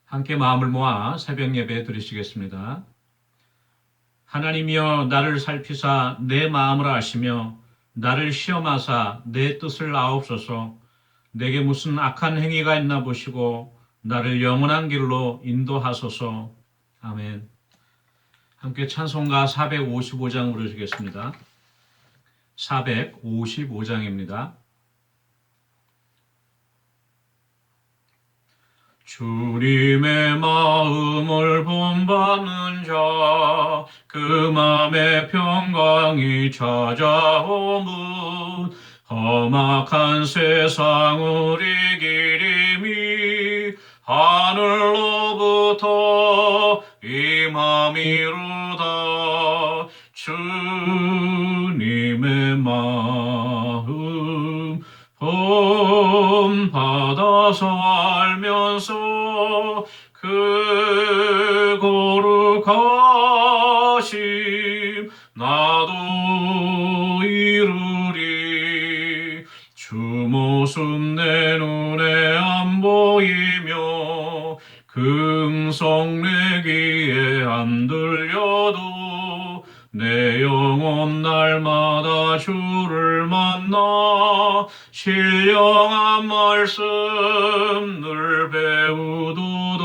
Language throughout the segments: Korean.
함께 마음을 모아 새벽 예배 드리시겠습니다. 하나님이여 나를 살피사 내 마음을 아시며 나를 시험하사 내 뜻을 아옵소서. 내게 무슨 악한 행위가 있나 보시고 나를 영원한 길로 인도하소서. 아멘. 함께 찬송가 455장 부르시겠습니다. 455장입니다. 주님의 마음을 본받는 자, 그 맘에 평강이 찾아오문. 험악한 세상을 이기림이 하늘로부터 임함이로다. 주님의 마음 본받아 살면서 그 거룩하심 나도 이루리. 주 모습 내 눈에 안 보이며 금성 내 귀에 안 들려도 내 영혼 날마다 주를 만나 신령한 말씀 늘 배우도다.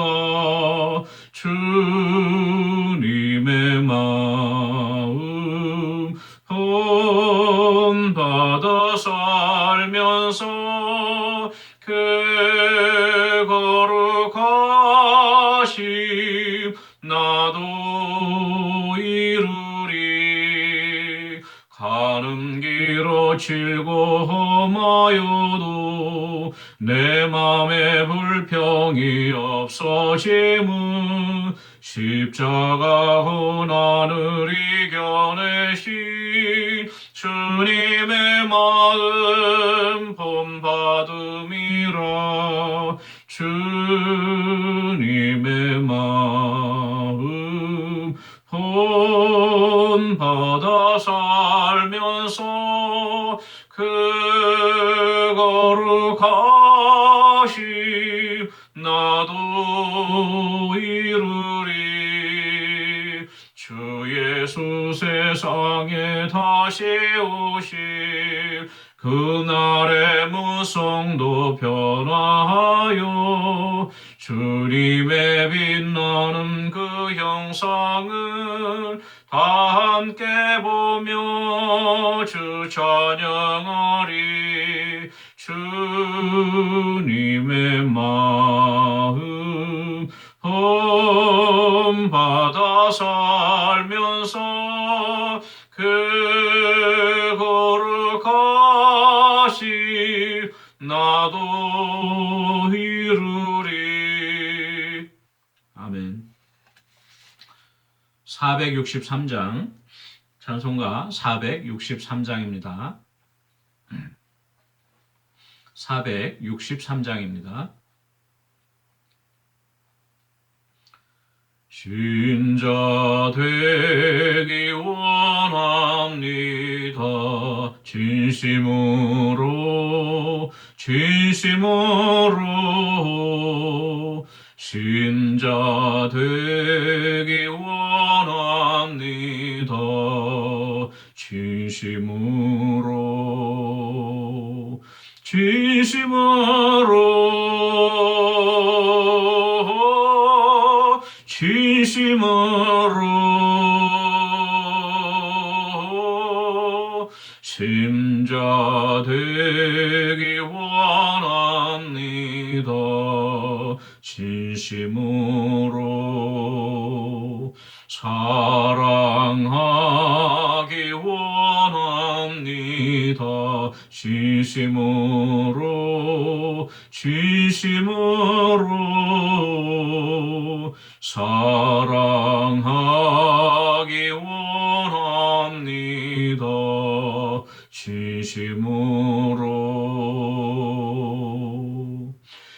주님의 마음 본받아 살면서 그 거룩하심 나도 이루리. 가는 길어 질고 험하여도 내 맘에 불평이 없어짐은 십자가 고난을 이겨내신 주님의 마음 본받음이라. 주님의 마음 본받아 살면서 그 거룩하심 나도 이루리. 주 예수 세상에 다시 오실 그날의 무성도 변화하여 주님의 빛나는 그 형상을 다 함께 보며 주 찬양하리. 주님의 마음 본받아 살면서 그 거룩하심 나도 이루리. 아멘. 463장 찬송가 463장입니다. 463장입니다. 신자 되기 원합니다. 진심으로 신자 되기 원합니다. 진심으로 신자 되기 원합니다. 진심으로 사랑하기 원합니다. 진심으로 사랑하기 원합니다. 진심으로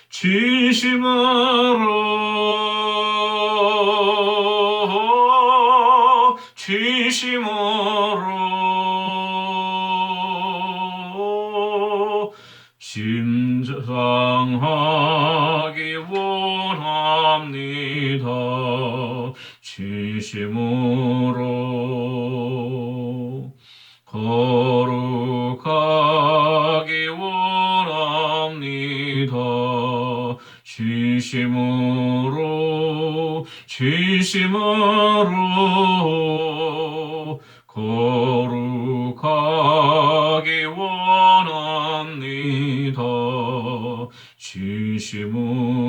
진심으로 신장하기 원합니다. 원합니다. 진심으로 거룩하기 원합니다. 진심으로 거룩하기 원합니다. 진심으로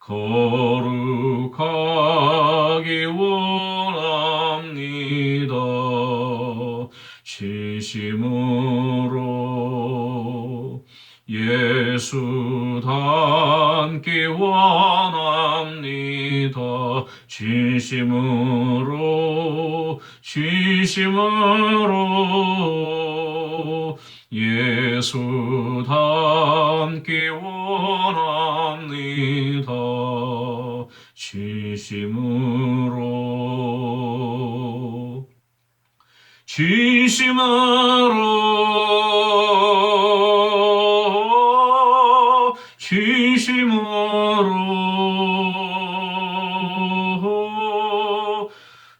거룩하기 원합니다. 진심으로 예수 닮기 원합니다. 진심으로 예수 닮기 원합니다. 진심으로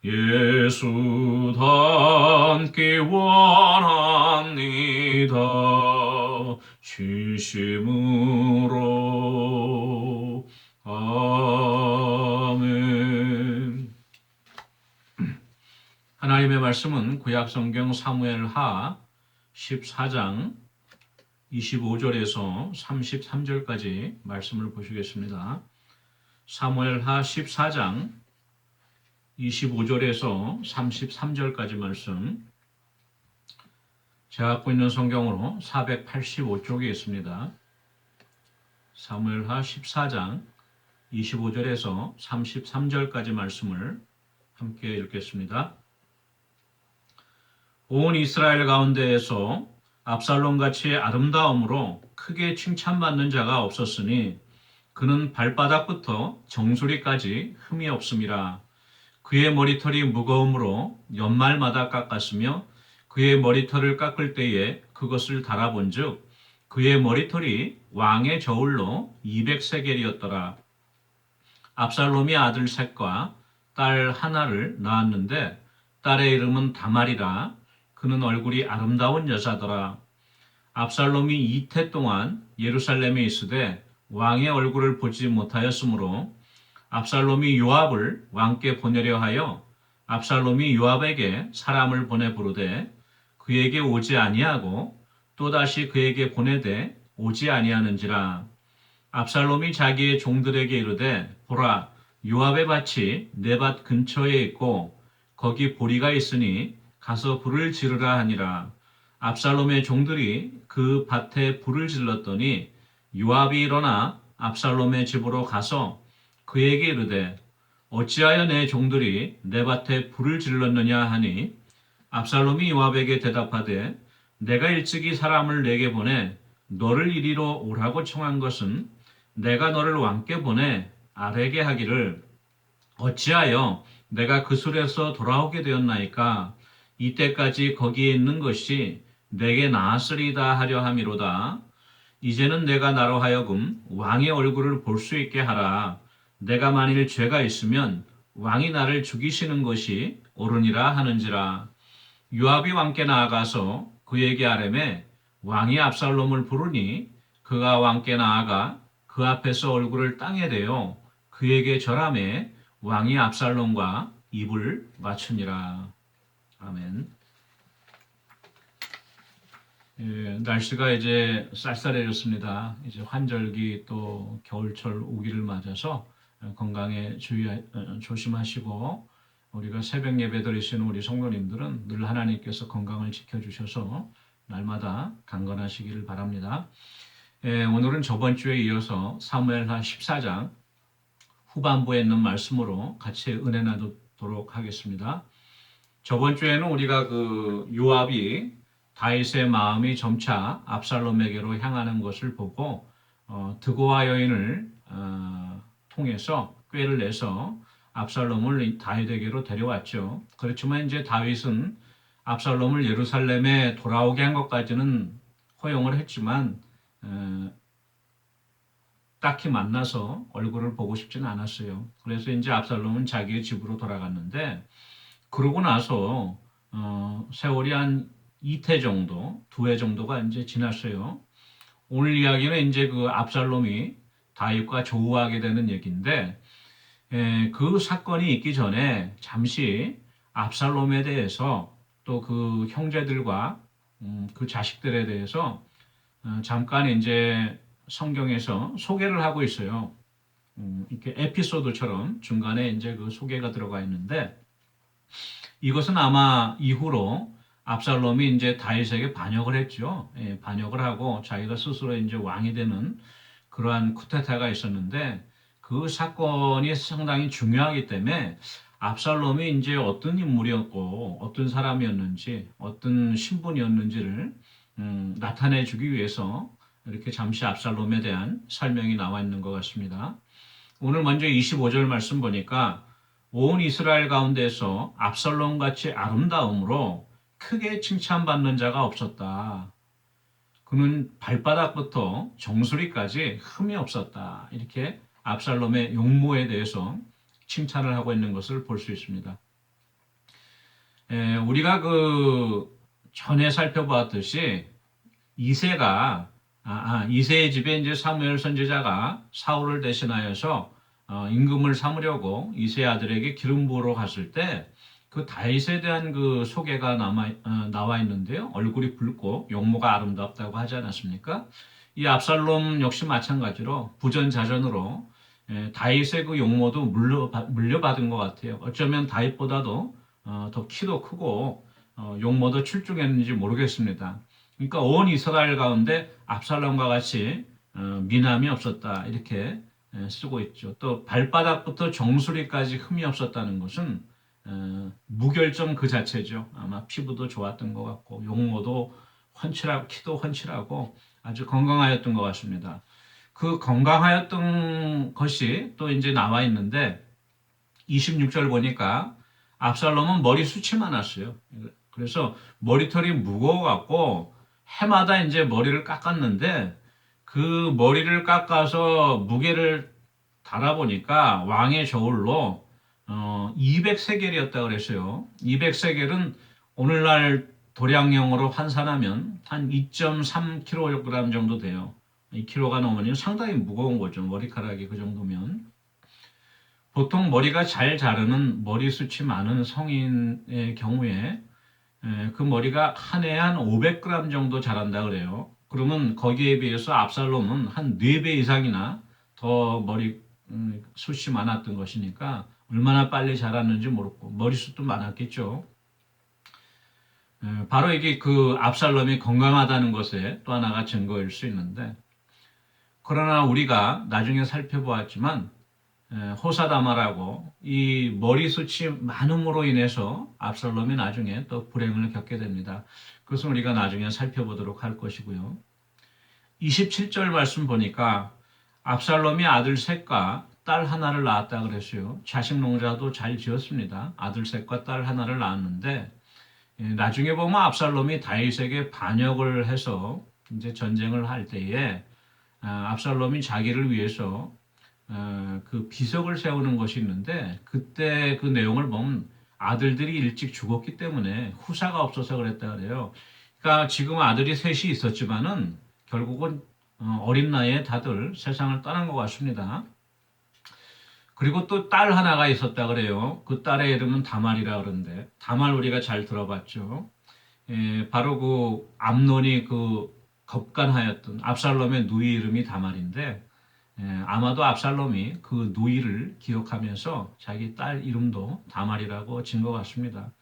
예수 닮기 원합니다. 진심으로 아멘. 하나님의 말씀은 구약성경 사무엘하 14장 25절에서 33절까지 말씀을 보시겠습니다. 사무엘하 14장 25절에서 33절까지 말씀, 제가 갖고 있는 성경으로 485쪽에 있습니다. 사무엘하 14장 25절에서 33절까지 말씀을 함께 읽겠습니다. 온 이스라엘 가운데에서 압살롬같이 아름다움으로 크게 칭찬받는 자가 없었으니 그는 발바닥부터 정수리까지 흠이 없음이라. 그의 머리털이 무거움으로 연말마다 깎았으며 그의 머리털을 깎을 때에 그것을 달아본즉 그의 머리털이 왕의 저울로 200세겔이었더라. 압살롬이 아들 셋과 딸 하나를 낳았는데 딸의 이름은 다말이라. 그는 얼굴이 아름다운 여자더라. 압살롬이 2태 동안 예루살렘에 있으되 왕의 얼굴을 보지 못하였으므로 압살롬이 요압을 왕께 보내려 하여 압살롬이 요압에게 사람을 보내 부르되 그에게 오지 아니하고 또다시 그에게 보내되 오지 아니하는지라. 압살롬이 자기의 종들에게 이르되 보라, 요압의 밭이 내 밭 근처에 있고 거기 보리가 있으니 가서 불을 지르라 하니라. 압살롬의 종들이 그 밭에 불을 질렀더니 요압이 일어나 압살롬의 집으로 가서 그에게 이르되 어찌하여 내 종들이 내 밭에 불을 질렀느냐 하니 압살롬이 요압에게 대답하되 내가 일찍이 사람을 내게 보내 너를 이리로 오라고 청한 것은 내가 너를 왕께 보내 아뢰게 하기를 어찌하여 내가 그 술에서 돌아오게 되었나이까. 이때까지 거기에 있는 것이 내게 나았으리다 하려 함이로다. 이제는 내가 나로 하여금 왕의 얼굴을 볼 수 있게 하라. 내가 만일 죄가 있으면 왕이 나를 죽이시는 것이 옳으니라 하는지라. 요압이 왕께 나아가서 그에게 아뢰매 왕이 압살롬을 부르니 그가 왕께 나아가 그 앞에서 얼굴을 땅에 대어 그에게 절하매 왕이 압살롬과 입을 맞추니라. 아멘. 날씨가 이제 쌀쌀해졌습니다. 이제 환절기 또 겨울철 오기를 맞아서 건강에 조심하시고 우리가 새벽 예배 드리시는 우리 성도님들은 늘 하나님께서 건강을 지켜주셔서 날마다 강건하시기를 바랍니다. 오늘은 저번 주에 이어서 사무엘하 14장 후반부에 있는 말씀으로 같이 은혜 나누도록 하겠습니다. 저번 주에는 우리가 그 요압이 다윗의 마음이 점차 압살롬에게로 향하는 것을 보고 드고아 여인을 통해서 꾀를 내서 압살롬을 다윗에게로 데려왔죠. 그렇지만 이제 다윗은 압살롬을 예루살렘에 돌아오게 한 것까지는 허용을 했지만 딱히 만나서 얼굴을 보고 싶지는 않았어요. 그래서 이제 압살롬은 자기의 집으로 돌아갔는데 그러고 나서 세월이 한 이태 정도, 두 해 정도가 이제 지났어요. 오늘 이야기는 이제 그 압살롬이 다윗과 조우하게 되는 얘기인데 그 사건이 있기 전에 잠시 압살롬에 대해서 또 그 형제들과 그 자식들에 대해서 잠깐 이제 성경에서 소개를 하고 있어요. 이렇게 에피소드처럼 중간에 이제 그 소개가 들어가 있는데 이것은 아마 이후로 압살롬이 이제 다윗에게 반역을 했죠. 예, 반역을 하고 자기가 스스로 이제 왕이 되는 그러한 쿠데타가 있었는데 그 사건이 상당히 중요하기 때문에 압살롬이 이제 어떤 인물이었고 어떤 사람이었는지 어떤 신분이었는지를 나타내 주기 위해서 이렇게 잠시 압살롬에 대한 설명이 나와 있는 것 같습니다. 오늘 먼저 25절 말씀 보니까 온 이스라엘 가운데서 압살롬 같이 아름다움으로 크게 칭찬받는 자가 없었다. 그는 발바닥부터 정수리까지 흠이 없었다. 이렇게 압살롬의 용모에 대해서 칭찬을 하고 있는 것을 볼 수 있습니다. 우리가 그 전에 살펴보았듯이 이새가 이새의 집에 이제 사무엘 선지자가 사울을 대신하여서 임금을 삼으려고 이새 아들에게 기름 부으러 갔을 때 그 다윗에 대한 그 소개가 나와 있는데요. 얼굴이 붉고 용모가 아름답다고 하지 않았습니까? 이 압살롬 역시 마찬가지로 부전자전으로 다윗의 그 용모도 물려받은 것 같아요. 어쩌면 다윗보다도 더 키도 크고 용모도 출중했는지 모르겠습니다. 그러니까 온 이스라엘 가운데 압살롬과 같이 미남이 없었다 이렇게 쓰고 있죠. 또 발바닥부터 정수리까지 흠이 없었다는 것은 무결점 그 자체죠. 아마 피부도 좋았던 것 같고 용모도 훤칠하고 키도 훤칠하고 아주 건강하였던 것 같습니다. 그 건강하였던 것이 또 이제 나와 있는데 26절 보니까 압살롬은 머리숱이 많았어요. 그래서 머리털이 무거워갖고 해마다 이제 머리를 깎았는데 그 머리를 깎아서 무게를 달아보니까 왕의 저울로 200세겔이었다 그랬어요. 200세겔은 오늘날 도량형으로 환산하면 한 2.3kg 정도 돼요. 2kg가 넘으면 상당히 무거운 거죠. 머리카락이 그 정도면. 보통 머리가 잘 자르는 머리숱이 많은 성인의 경우에 그 머리가 한 해에 한 500g 정도 자란다 그래요. 그러면 거기에 비해서 압살롬은 한 4배 이상이나 더 머리 숱이 많았던 것이니까 얼마나 빨리 자랐는지 모르고 머리숱도 많았겠죠. 바로 이게 그 압살롬이 건강하다는 것에 또 하나가 증거일 수 있는데 그러나 우리가 나중에 살펴보았지만 호사다마라고 이 머리숱이 많음으로 인해서 압살롬이 나중에 또 불행을 겪게 됩니다. 그것은 우리가 나중에 살펴보도록 할 것이고요. 27절 말씀 보니까 압살롬이 아들 셋과 딸 하나를 낳았다 그랬어요. 자식 농사도 잘 지었습니다. 아들 셋과 딸 하나를 낳았는데 나중에 보면 압살롬이 다윗에게 반역을 해서 이제 전쟁을 할 때에 압살롬이 자기를 위해서 그 비석을 세우는 것이 있는데 그때 그 내용을 보면 아들들이 일찍 죽었기 때문에 후사가 없어서 그랬다 그래요. 그러니까 지금 아들이 셋이 있었지만은 결국은 어린 나이에 다들 세상을 떠난 것 같습니다. 그리고 또 딸 하나가 있었다 그래요. 그 딸의 이름은 다말이라 그러는데 다말 우리가 잘 들어봤죠. 바로 그 암논이 그 겁간하였던 압살롬의 누이 이름이 다말인데 아마도 압살롬이 그 누이를 기억하면서 자기 딸 이름도 다말이라고 진 것 같습니다.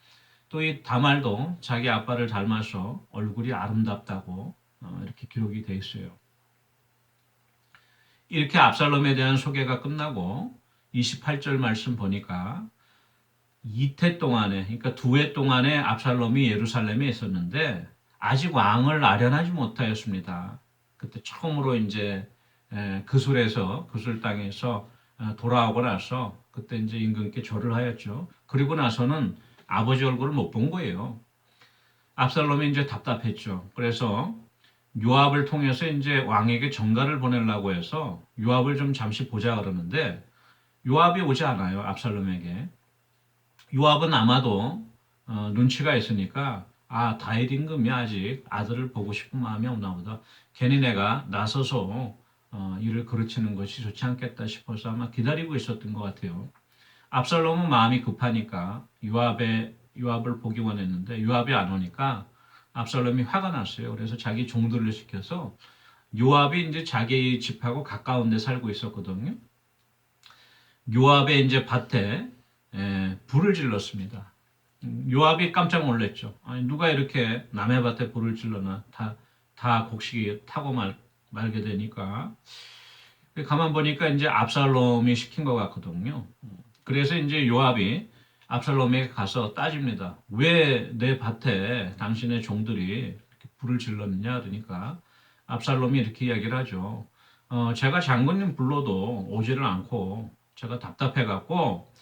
또 이 다말도 자기 아빠를 닮아서 얼굴이 아름답다고 이렇게 기록이 돼 있어요. 이렇게 압살롬에 대한 소개가 끝나고 28절 말씀 보니까 이태 동안에, 그러니까 2해 동안에 압살롬이 예루살렘에 있었는데 아직 왕을 아련하지 못하였습니다. 그때 처음으로 이제 그술 땅에서 돌아오고 나서 그때 이제 임금께 절을 하였죠. 그리고 나서는 아버지 얼굴을 못 본 거예요. 압살롬이 이제 답답했죠. 그래서 요압을 통해서 이제 왕에게 전가를 보내려고 해서 요압을 좀 잠시 보자 그러는데 요압이 오지 않아요. 압살롬에게. 요압은 아마도 눈치가 있으니까 다윗 임금이 아직 아들을 보고 싶은 마음이 없나 보다. 괜히 내가 나서서 일을 그르치는 것이 좋지 않겠다 싶어서 아마 기다리고 있었던 것 같아요. 압살롬은 마음이 급하니까 요압을 보기 원했는데 요압이 안 오니까 압살롬이 화가 났어요. 그래서 자기 종들을 시켜서 요압이 이제 자기 집하고 가까운 데 살고 있었거든요. 요압의 이제 밭에 불을 질렀습니다. 요압이 깜짝 놀랐죠. 아니, 누가 이렇게 남의 밭에 불을 질러나 다 곡식이 타고 말게 되니까 가만 보니까 이제 압살롬이 시킨 것 같거든요. 그래서 이제 요압이 압살롬에게 가서 따집니다. 왜 내 밭에 당신의 종들이 이렇게 불을 질렀느냐 그러니까 압살롬이 이렇게 이야기를 하죠. 제가 장군님 불러도 오지를 않고 제가 답답해갖고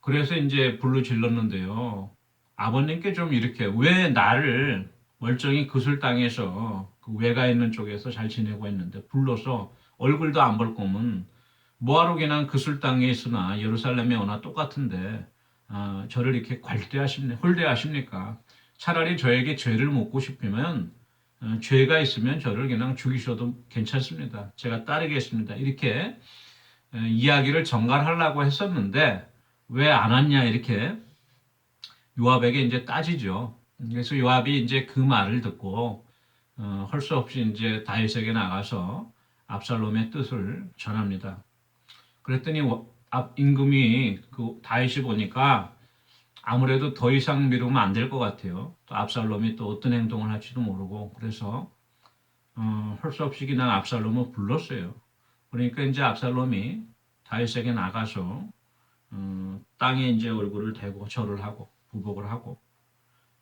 그래서 이제 불로 질렀는데요. 아버님께 좀 이렇게 왜 나를 멀쩡히 그술 땅에서 그 외가 있는 쪽에서 잘 지내고 있는데 불러서 얼굴도 안 볼 거면 뭐하러 그냥 그술 땅에 있으나 예루살렘에 오나 똑같은데 저를 이렇게 홀대하십니까? 차라리 저에게 죄를 묻고 싶으면 죄가 있으면 저를 그냥 죽이셔도 괜찮습니다. 제가 따르겠습니다. 이렇게 이야기를 전갈하려고 했었는데 왜 안 왔냐 이렇게 요압에게 이제 따지죠. 그래서 요압이 이제 그 말을 듣고 할 수 없이 이제 다윗에게 나가서 압살롬의 뜻을 전합니다. 그랬더니 임금이 그 다윗이 보니까 아무래도 더 이상 미루면 안 될 것 같아요. 또 압살롬이 또 어떤 행동을 할지도 모르고 그래서 할 수 없이 그냥 압살롬을 불렀어요. 그러니까 이제 압살롬이 다윗에게 나가서 땅에 이제 얼굴을 대고 절을 하고 부복을 하고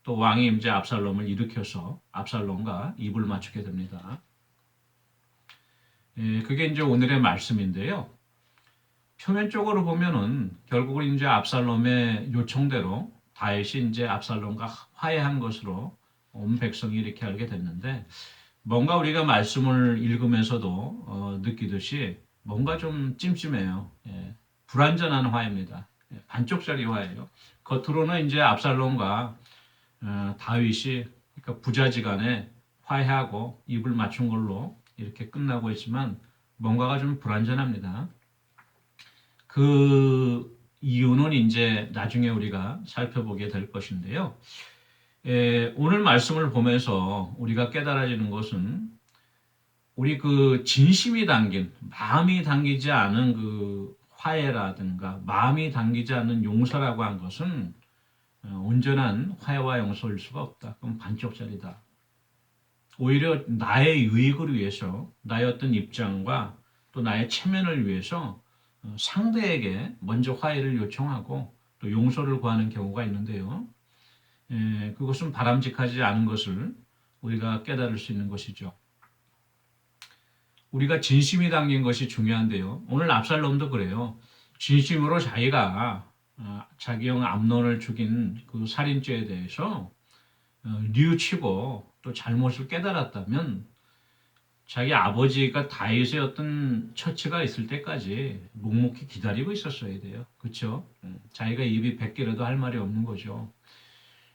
또 왕이 이제 압살롬을 일으켜서 압살롬과 입을 맞추게 됩니다. 그게 이제 오늘의 말씀인데요. 표면적으로 보면은 결국은 이제 압살롬의 요청대로 다윗이 이제 압살롬과 화해한 것으로 온 백성이 이렇게 알게 됐는데 뭔가 우리가 말씀을 읽으면서도 느끼듯이 뭔가 좀 찜찜해요. 불완전한 화해입니다. 반쪽짜리 화해예요. 겉으로는 이제 압살롬과 다윗이 그러니까 부자지간에 화해하고 입을 맞춘 걸로 이렇게 끝나고 있지만 뭔가가 좀 불완전합니다. 그 이유는 이제 나중에 우리가 살펴보게 될 것인데요. 오늘 말씀을 보면서 우리가 깨달아지는 것은 우리 그 진심이 담긴 마음이 담기지 않은 그 화해라든가 마음이 담기지 않는 용서라고 한 것은 온전한 화해와 용서일 수가 없다. 그럼 반쪽짜리다. 오히려 나의 유익을 위해서 나의 어떤 입장과 또 나의 체면을 위해서 상대에게 먼저 화해를 요청하고 또 용서를 구하는 경우가 있는데요. 그것은 바람직하지 않은 것을 우리가 깨달을 수 있는 것이죠. 우리가 진심이 담긴 것이 중요한데요. 오늘 압살롬도 그래요. 진심으로 자기가 자기 형 암논을 죽인 그 살인죄에 대해서 뉘우치고 또 잘못을 깨달았다면 자기 아버지가 다윗의 어떤 처치가 있을 때까지 묵묵히 기다리고 있었어야 돼요. 그렇죠? 자기가 입이 100개라도 할 말이 없는 거죠.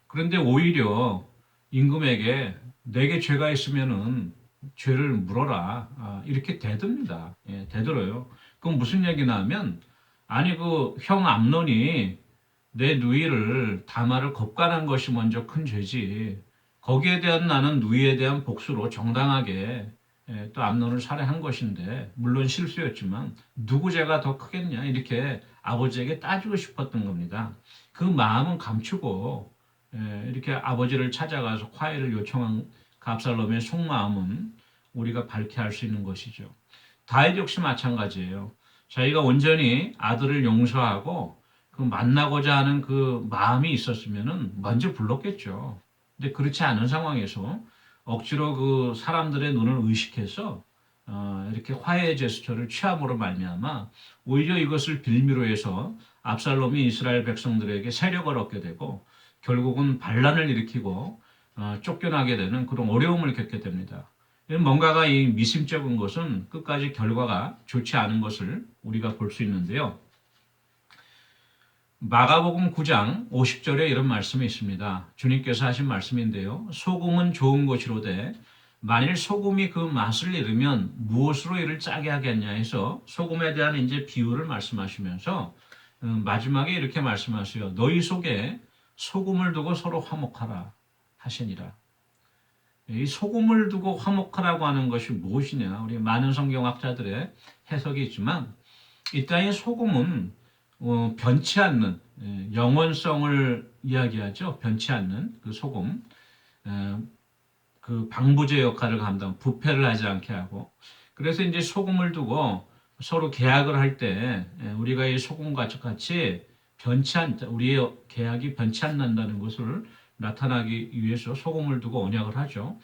그런데 오히려 임금에게 내게 죄가 있으면은 죄를 물어라. 이렇게 대듭니다. 대들어요. 그럼 무슨 얘기나 하면 아니 그 형 암논이 내 누이를 다말을 겁간한 것이 먼저 큰 죄지. 거기에 대한 나는 누이에 대한 복수로 정당하게 또 암논을 살해한 것인데 물론 실수였지만 누구 죄가 더 크겠냐 이렇게 아버지에게 따지고 싶었던 겁니다. 그 마음은 감추고 이렇게 아버지를 찾아가서 화해를 요청한 그 압살롬의 속마음은 우리가 밝게 할 수 있는 것이죠. 다윗 역시 마찬가지예요. 자기가 온전히 아들을 용서하고 그 만나고자 하는 그 마음이 있었으면은 먼저 불렀겠죠. 근데 그렇지 않은 상황에서 억지로 그 사람들의 눈을 의식해서 이렇게 화해 제스처를 취함으로 말미암아 오히려 이것을 빌미로 해서 압살롬이 이스라엘 백성들에게 세력을 얻게 되고 결국은 반란을 일으키고 쫓겨나게 되는 그런 어려움을 겪게 됩니다. 뭔가가 이 미심쩍은 것은 끝까지 결과가 좋지 않은 것을 우리가 볼 수 있는데요. 마가복음 9장 50절에 이런 말씀이 있습니다. 주님께서 하신 말씀인데요. 소금은 좋은 것이로되 만일 소금이 그 맛을 잃으면 무엇으로 이를 짜게 하겠냐 해서 소금에 대한 이제 비유를 말씀하시면서 마지막에 이렇게 말씀하세요. 너희 속에 소금을 두고 서로 화목하라 하시니라. 이 소금을 두고 화목하라고 하는 것이 무엇이냐? 우리 많은 성경학자들의 해석이 있지만 이 땅의 소금은 변치 않는 영원성을 이야기하죠. 변치 않는 그 소금, 그 방부제 역할을 감당, 부패를 하지 않게 하고. 그래서 이제 소금을 두고 서로 계약을 할 때 우리가 이 소금과 같이 변치 않다, 우리의 계약이 변치 않는다는 것을 나타나기 위해서 소금을 두고 언약을 하죠.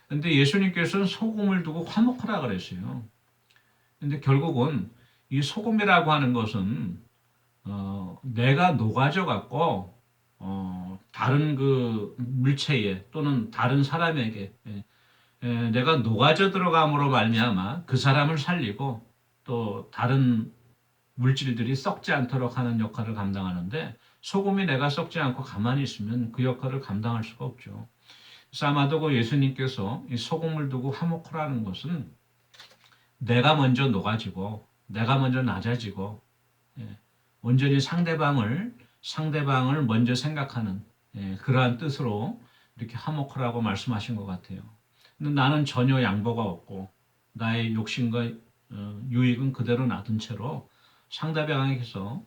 근데 예수님께서는 소금을 두고 화목하라 그랬어요. 근데 결국은 이 소금이라고 하는 것은 내가 녹아져 갖고 다른 그 물체에 또는 다른 사람에게 내가 녹아져 들어감으로 말미암아 그 사람을 살리고 또 다른 물질들이 썩지 않도록 하는 역할을 감당하는데 소금이 내가 썩지 않고 가만히 있으면 그 역할을 감당할 수가 없죠. 그래서 아마도 그 예수님께서 이 소금을 두고 화목하라는 것은 내가 먼저 녹아지고 내가 먼저 낮아지고 온전히 상대방을 먼저 생각하는 그러한 뜻으로 이렇게 화목하라고 말씀하신 것 같아요. 근데 나는 전혀 양보가 없고 나의 욕심과 유익은 그대로 놔둔 채로 상대방에게서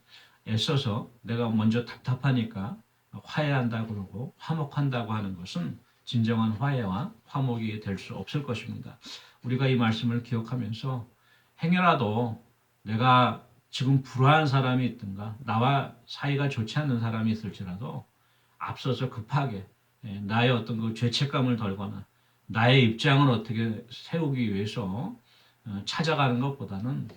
애써서 내가 먼저 답답하니까 화해한다고 그러고 화목한다고 하는 것은 진정한 화해와 화목이 될 수 없을 것입니다. 우리가 이 말씀을 기억하면서 행여라도 내가 지금 불화한 사람이 있든가 나와 사이가 좋지 않는 사람이 있을지라도 앞서서 급하게 나의 어떤 그 죄책감을 덜거나 나의 입장을 어떻게 세우기 위해서 찾아가는 것보다는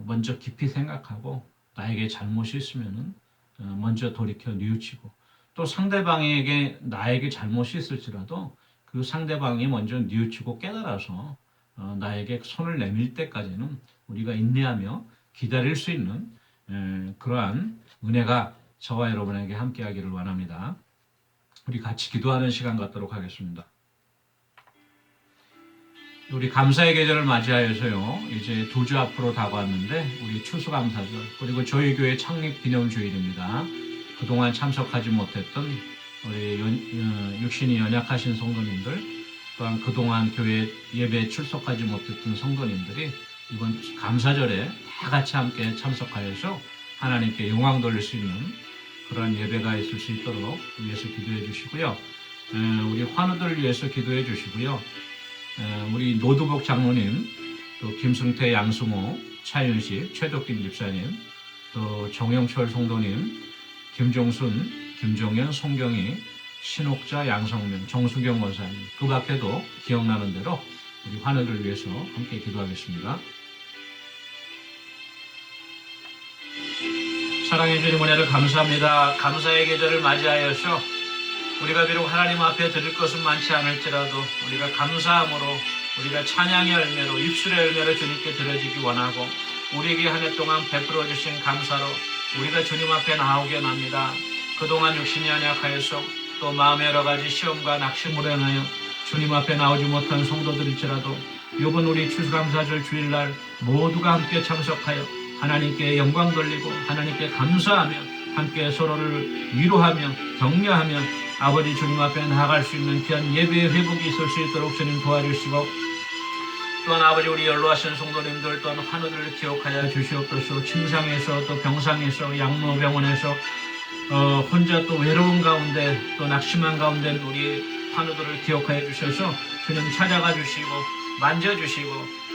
먼저 깊이 생각하고 나에게 잘못이 있으면은 먼저 돌이켜 뉘우치고 또 상대방에게 나에게 잘못이 있을지라도 그 상대방이 먼저 뉘우치고 깨달아서 나에게 손을 내밀 때까지는 우리가 인내하며 기다릴 수 있는 그러한 은혜가 저와 여러분에게 함께하기를 원합니다. 우리 같이 기도하는 시간 갖도록 하겠습니다. 우리 감사의 계절을 맞이하여서요. 이제 2주 앞으로 다가왔는데 우리 추수감사절 그리고 저희 교회 창립 기념주일입니다. 그동안 참석하지 못했던 우리 육신이 연약하신 성도님들 또한 그동안 교회 예배에 출석하지 못했던 성도님들이 이번 감사절에 다 같이 함께 참석하여서 하나님께 영광 돌릴 수 있는 그런 예배가 있을 수 있도록 위해서 기도해 주시고요. 우리 환우들 위해서 기도해 주시고요. 우리 노두복 장로님, 또 김승태, 양승호, 차윤식, 최덕김 집사님, 또 정영철 성도님, 김종순, 김종현, 송경희, 신옥자, 양성명, 정수경 원사님, 그 밖에도 기억나는 대로 우리 환우들 위해서 함께 기도하겠습니다. 사랑해 주님 은혜를 감사합니다. 감사의 계절을 맞이하여서 우리가 비록 하나님 앞에 드릴 것은 많지 않을지라도 우리가 감사함으로 우리가 찬양의 열매로 입술의 열매로 주님께 드려지기 원하고 우리에게 한 해 동안 베풀어 주신 감사로 우리가 주님 앞에 나오게 합니다. 그동안 육신이 연약하여서 또 마음의 여러 가지 시험과 낙심으로 인하여 주님 앞에 나오지 못한 성도들일지라도 이번 우리 추수감사절 주일날 모두가 함께 참석하여 하나님께 영광 돌리고 하나님께 감사하며 함께 서로를 위로하며 격려하며 아버지 주님 앞에 나아갈 수 있는 귀한 예배의 회복이 있을 수 있도록 주님 도와주시고 또한 아버지 우리 연로하신 성도님들 또한 환우들을 기억하여 주시옵소서. 침상에서 또 병상에서 양로병원에서 혼자 또 외로운 가운데 또 낙심한 가운데 우리 환우들을 기억하여 주셔서 주님 찾아가 주시고 만져주시고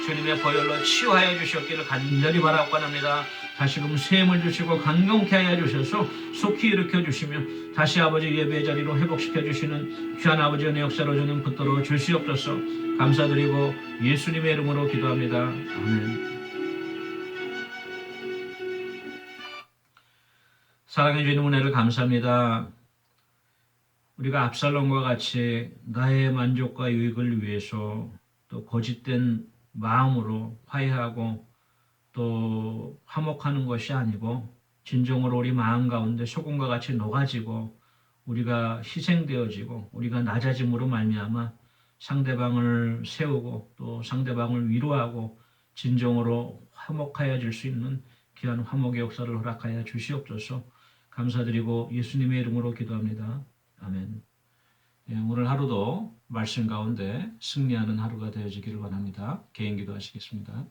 주님의 보혈로 치유하여 주셨기를 간절히 바라고 합니다. 다시금 셈을 주시고 강건케 하여 주셔서 속히 일으켜 주시며 다시 아버지 예배의 자리로 회복시켜 주시는 귀한 아버지의 은혜 역사로 저는 붙들어 주시옵소서. 감사드리고 예수님의 이름으로 기도합니다. 아멘. 사랑해 주시는 은혜를 감사합니다. 우리가 압살롬과 같이 나의 만족과 유익을 위해서 또 거짓된 마음으로 화해하고 또 화목하는 것이 아니고 진정으로 우리 마음 가운데 소금과 같이 녹아지고 우리가 희생되어지고 우리가 낮아짐으로 말미암아 상대방을 세우고 또 상대방을 위로하고 진정으로 화목하여질 수 있는 귀한 화목의 역사를 허락하여 주시옵소서. 감사드리고 예수님의 이름으로 기도합니다. 아멘. 예, 오늘 하루도 말씀 가운데 승리하는 하루가 되어지기를 원합니다. 개인 기도하시겠습니다.